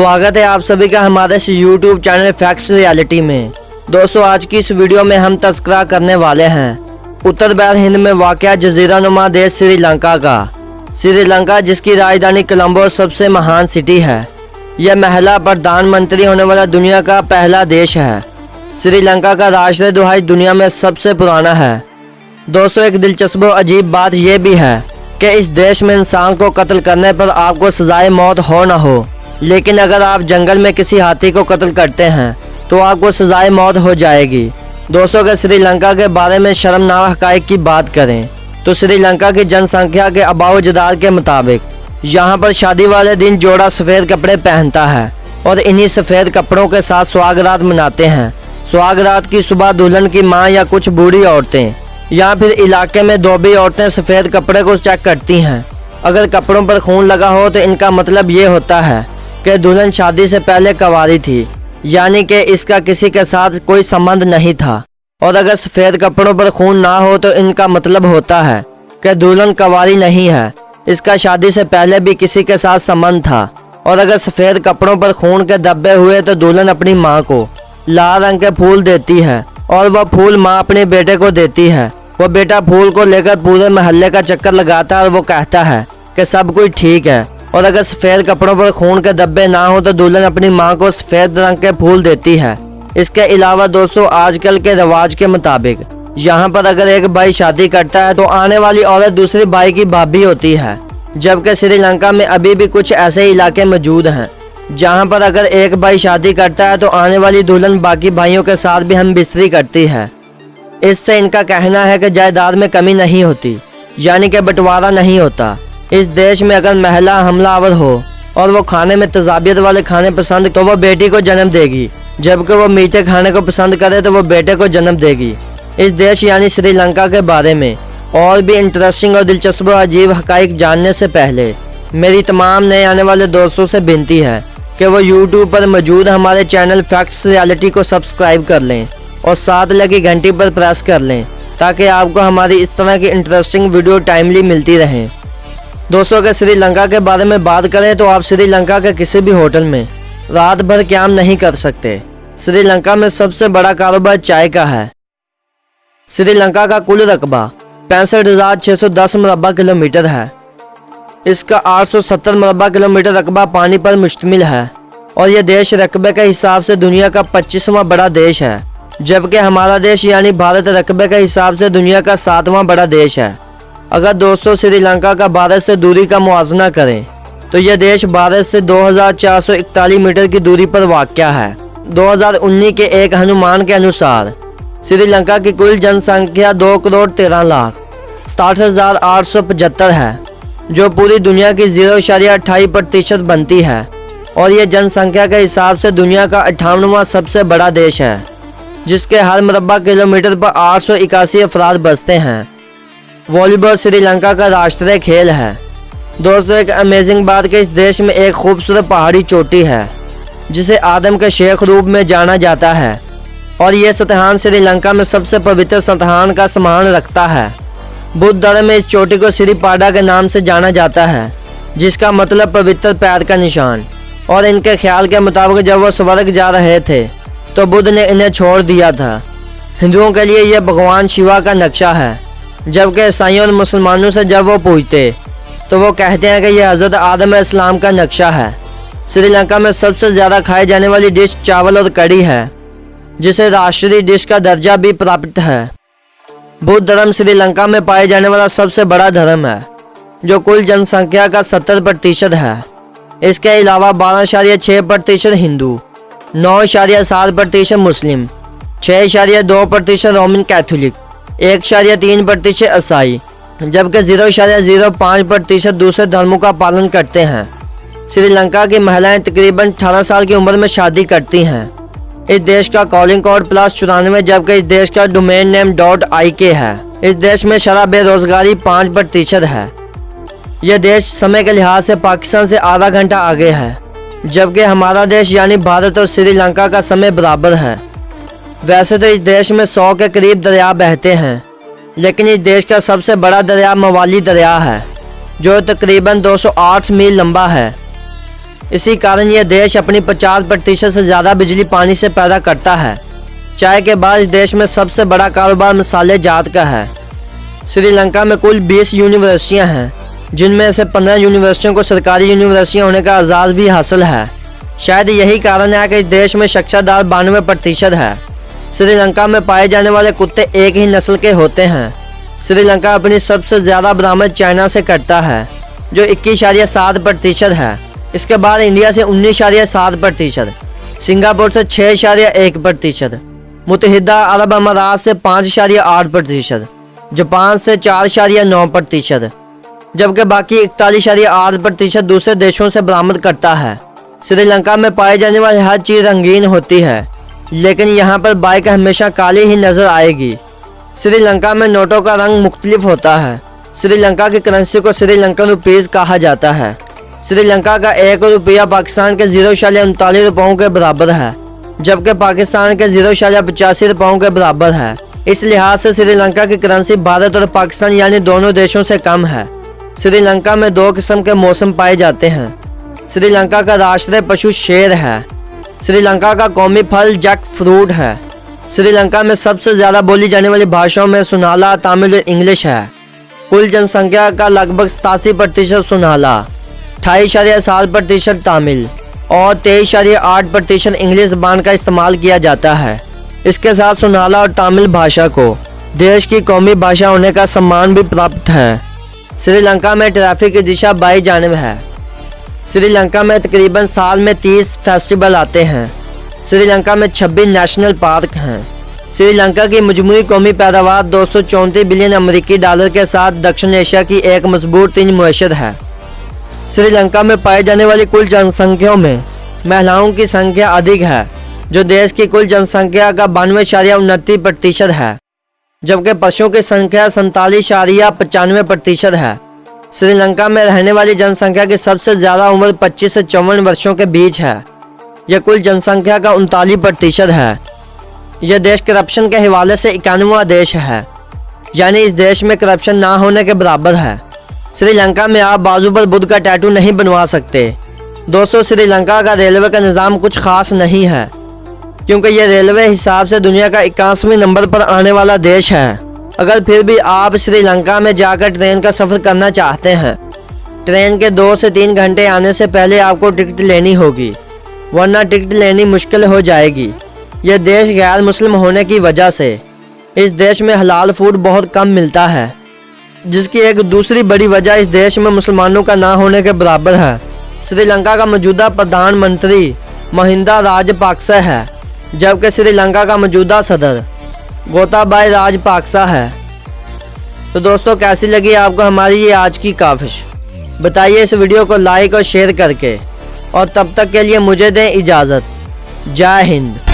स्वागत है आप सभी का हमारे इस YouTube चैनल फैक्ट्स रियलिटी में। दोस्तों आज की इस वीडियो में हम तस्करा करने वाले हैं उत्तर बैर हिंद में वाक़या जज़ीरानुमा देश श्रीलंका का। श्रीलंका जिसकी राजधानी कोलंबो सबसे महान सिटी है। यह महिला प्रधानमंत्री होने वाला दुनिया का पहला देश है। श्रीलंका का राष्ट्रीय ध्वज दुनिया में सबसे पुराना है। दोस्तों एक दिलचस्प और अजीब बात यह भी है कि इस देश में इंसान को कत्ल करने पर आपको सजाए मौत हो न हो, लेकिन अगर आप जंगल में किसी हाथी को कत्ल करते हैं तो आपको सजाए मौत हो जाएगी। दोस्तों अगर श्रीलंका के बारे में शर्मनाक हक़ाइक़ की बात करें तो श्रीलंका की जनसंख्या के आबाओ जदाद के मुताबिक यहाँ पर शादी वाले दिन जोड़ा सफ़ेद कपड़े पहनता है और इन्हीं सफ़ेद कपड़ों के साथ सुहागरात मनाते हैं। सुहागरात की सुबह दुल्हन की माँ या कुछ बूढ़ी औरतें या फिर इलाके में धोबी औरतें सफ़ेद कपड़े को चेक करती हैं। अगर कपड़ों पर खून लगा हो तो इनका मतलब ये होता है कि दुल्हन शादी से पहले कंवारी थी, यानी कि इसका किसी के साथ कोई संबंध नहीं था। और अगर सफ़ेद कपड़ों पर खून ना हो तो इनका मतलब होता है कि दुल्हन कंवारी नहीं है, इसका शादी से पहले भी किसी के साथ संबंध था। और अगर सफ़ेद कपड़ों पर खून के धब्बे हुए तो दुल्हन अपनी माँ को लाल रंग के फूल देती है और वह फूल माँ अपने बेटे को देती है। वो बेटा फूल को लेकर पूरे मोहल्ले का चक्कर लगाता है और वो कहता है कि सब कुछ ठीक है। और अगर सफ़ेद कपड़ों पर खून के धब्बे ना हो तो दुल्हन अपनी माँ को सफ़ेद रंग के फूल देती है। इसके अलावा दोस्तों आजकल के रिवाज के मुताबिक यहाँ पर अगर एक भाई शादी करता है तो आने वाली औरत दूसरे भाई की भाभी होती है, जबकि श्रीलंका में अभी भी कुछ ऐसे इलाके मौजूद हैं जहाँ पर अगर एक भाई शादी करता है तो आने वाली दुल्हन बाकी भाइयों के साथ भी हम बिस्तरी करती है। इससे इनका कहना है कि जायदाद में कमी नहीं होती, यानी कि बंटवारा नहीं होता। इस देश में अगर महिला हमलावर हो और वो खाने में तेजाबियत वाले खाने पसंद तो वो बेटी को जन्म देगी, जबकि वो मीठे खाने को पसंद करे तो वो बेटे को जन्म देगी। इस देश यानी श्रीलंका के बारे में और भी इंटरेस्टिंग और दिलचस्प और अजीब हक़ाइक़ जानने से पहले मेरी तमाम नए आने वाले दोस्तों से विनती है कि वो यूट्यूब पर मौजूद हमारे चैनल फैक्ट्स रियलिटी को सब्सक्राइब कर लें और साथ लगी घंटी पर प्रेस कर लें ताकि आपको हमारी इस तरह की इंटरेस्टिंग वीडियो टाइमली मिलती रहें। दोस्तों अगर श्रीलंका के बारे में बात करें तो आप श्रीलंका के किसी भी होटल में रात भर क़याम नहीं कर सकते। श्रीलंका में सबसे बड़ा कारोबार चाय का है। श्रीलंका का कुल रकबा 65,610 मुरबा किलोमीटर है। इसका 870 मुरबा किलोमीटर रकबा पानी पर मुश्तमिल है और यह देश रकबे के हिसाब से दुनिया का 25वां बड़ा देश है, जबकि हमारा देश यानी भारत रकबे के हिसाब से दुनिया का 7वां बड़ा देश है। अगर दोस्तों श्रीलंका का भारत से दूरी का मुआवजा करें तो यह देश भारत से 2441 मीटर की दूरी पर वाक़या है। 2019 के एक अनुमान के अनुसार श्रीलंका की कुल जनसंख्या 2,13,67,875 है, जो पूरी दुनिया की 0.28% बनती है और यह जनसंख्या के हिसाब से दुनिया का 58वां सबसे बड़ा देश है, जिसके हर मुरबा किलोमीटर पर 881 अफराद बसते हैं। वॉलीबॉल श्रीलंका का राष्ट्रीय खेल है। दोस्तों एक अमेजिंग बात कि इस देश में एक खूबसूरत पहाड़ी चोटी है जिसे आदम के शेख रूप में जाना जाता है और यह सतहान श्रीलंका में सबसे पवित्र सतहान का सम्मान रखता है। बुद्ध धर्म में इस चोटी को सिरिपाडा के नाम से जाना जाता है, जिसका मतलब पवित्र पैर का निशान। और इनके ख्याल के मुताबिक जब वो स्वर्ग जा रहे थे तो बुद्ध ने इन्हें छोड़ दिया था। हिंदुओं के लिए यह भगवान शिवा का नक्शा है, जबकि ईसाइयों और मुसलमानों से जब वो पूछते तो वो कहते हैं कि यह हज़रत आदम अलैहिस्सलाम का नक्शा है। श्रीलंका में सबसे ज़्यादा खाई जाने वाली डिश चावल और कढ़ी है, जिसे राष्ट्रीय डिश का दर्जा भी प्राप्त है। बुद्ध धर्म श्रीलंका में पाए जाने वाला सबसे बड़ा धर्म है, जो कुल जनसंख्या का 70% है। इसके अलावा 12.6% हिंदू, 9.7% मुस्लिम, 6.2% रोमन कैथोलिक, 1.3% ईसाई, जबकि 0.05% दूसरे धर्मों का पालन करते हैं। श्रीलंका की महिलाएं तकरीबन 18 साल की उम्र में शादी करती हैं। इस देश का कॉलिंग कोड +94, जबकि इस देश का डोमेन नेम .ik है। इस देश में शरह बेरोजगारी 5% है। यह देश समय के लिहाज से पाकिस्तान से आधा घंटा आगे है, जबकि हमारा देश यानी भारत और श्रीलंका का समय बराबर है। वैसे तो इस देश में 100 के करीब दरिया बहते हैं, लेकिन इस देश का सबसे बड़ा दरिया मवाली दरिया है, जो तकरीबन 208 मील लंबा है। इसी कारण यह देश अपनी 50% से ज़्यादा बिजली पानी से पैदा करता है। चाय के बाद इस देश में सबसे बड़ा कारोबार मसाले जात का है। श्रीलंका में कुल 20 यूनिवर्सिटियां हैं, जिनमें से 15 यूनिवर्सिटियों को सरकारी यूनिवर्सिटियां होने का एजाज़ भी हासिल है। शायद यही कारण है कि इस देश में साक्षरता 92% है। श्रीलंका में पाए जाने वाले कुत्ते एक ही नस्ल के होते हैं। श्रीलंका अपनी सबसे ज़्यादा बरामद चाइना से करता है, जो 21.7% है। इसके बाद इंडिया से 19.7%, सिंगापुर से 6.1%, मुत्तहिदा अरब अमारात से 5.8%, जापान से 4.9%, जबकि बाकी 41.8% दूसरे देशों से बरामद करता है। श्रीलंका में पाई जाने वाली हर चीज़ रंगीन होती है, लेकिन यहाँ पर बाइक हमेशा काली ही नज़र आएगी। श्रीलंका में नोटों का रंग मुख्तलिफ होता है। श्रीलंका की करेंसी को श्रीलंकन रुपीज़ कहा जाता है। श्रीलंका का 1 रुपया पाकिस्तान के 0.39 रुपयों के बराबर है, जबकि पाकिस्तान के 0.85 रुपयों के बराबर है। इस लिहाज से श्रीलंका की करेंसी भारत और पाकिस्तान यानी दोनों देशों से कम है। श्रीलंका में 2 किस्म के मौसम पाए जाते हैं। श्रीलंका का राष्ट्रीय पशु शेर है। श्रीलंका का कौमी फल जैक फ्रूट है। श्रीलंका में सबसे ज़्यादा बोली जाने वाली भाषाओं में सुनाला, तमिल और इंग्लिश है। कुल जनसंख्या का लगभग 87% सुनाला, 28.7% तमिल और 23.8% इंग्लिश ज़बान का इस्तेमाल किया जाता है। इसके साथ सुनाला और तमिल भाषा को देश की कौमी भाषा होने का सम्मान भी प्राप्त है। श्रीलंका में ट्रैफिक की दिशा बाई जानिब है। श्रीलंका में तकरीबन साल में 30 फेस्टिवल आते हैं। श्रीलंका में 26 नेशनल पार्क हैं। श्रीलंका की मजमूई कौमी पैदावार 234 बिलियन अमेरिकी डॉलर के साथ दक्षिण एशिया की एक मजबूत तीन मुआशर है। श्रीलंका में पाई जाने वाली कुल जनसंख्या में महिलाओं की संख्या अधिक है, जो देश की कुल जनसंख्या का 92.29% है, जबकि पशुओं की संख्या 47.95% है। श्रीलंका में रहने वाली जनसंख्या की सबसे ज़्यादा उम्र 25 से 54 वर्षों के बीच है। यह कुल जनसंख्या का 39% है। यह देश करप्शन के हवाले से 91वां देश है, यानी इस देश में करप्शन ना होने के बराबर है। श्रीलंका में आप बाजू पर बुद्ध का टैटू नहीं बनवा सकते। दोस्तों, श्रीलंका का रेलवे का निज़ाम कुछ खास नहीं है, क्योंकि यह रेलवे हिसाब से दुनिया का 81वें नंबर पर आने वाला देश है। अगर फिर भी आप श्रीलंका में जाकर ट्रेन का सफ़र करना चाहते हैं, ट्रेन के 2 से 3 घंटे आने से पहले आपको टिकट लेनी होगी, वरना टिकट लेनी मुश्किल हो जाएगी। यह देश गैर मुस्लिम होने की वजह से इस देश में हलाल फूड बहुत कम मिलता है, जिसकी एक दूसरी बड़ी वजह इस देश में मुसलमानों का ना होने के बराबर है। श्रीलंका का मौजूदा प्रधानमंत्री महिंदा राजपक्सा है, जबकि श्रीलंका का मौजूदा सदर गोताबाया राजपक्सा है। तो दोस्तों, कैसी लगी आपको हमारी ये आज की काविश? बताइए इस वीडियो को लाइक और शेयर करके, और तब तक के लिए मुझे दें इजाज़त। जय हिंद।